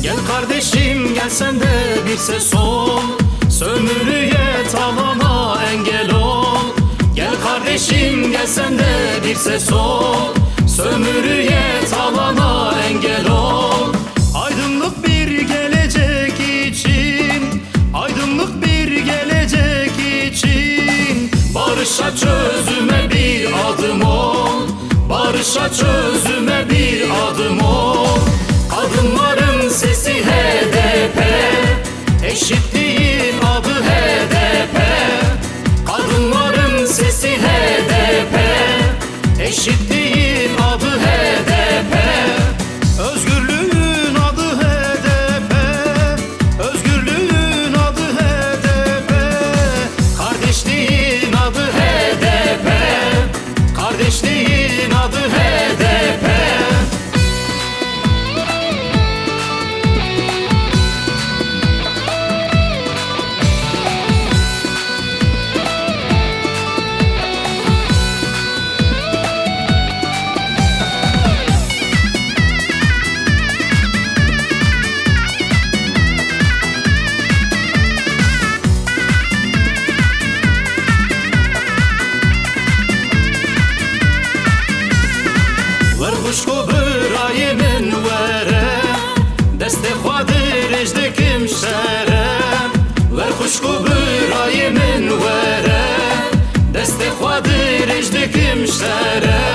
Gel kardeşim gel sen de bir ses ol, sömürüye tavana engel ol. Gel kardeşim gel sen de bir ses ol, sömürüye tavana engel ol. Aydınlık bir gelecek için, aydınlık bir gelecek için, barışa çözüme bir adım ol, barışa çözüme bir adım ol. Kadınların sesi HDP, eşitliğin adı HDP. Kadınların sesi HDP, eşitliğin adı HDP. Özgürlüğün adı HDP, özgürlüğün adı HDP. Kardeşliğin adı HDP, kardeşliğin adı HDP. خوشکو برای من وره دست خواهد رجدکم شرم ور خوشکو برای من وره دست خواهد رجدکم شرم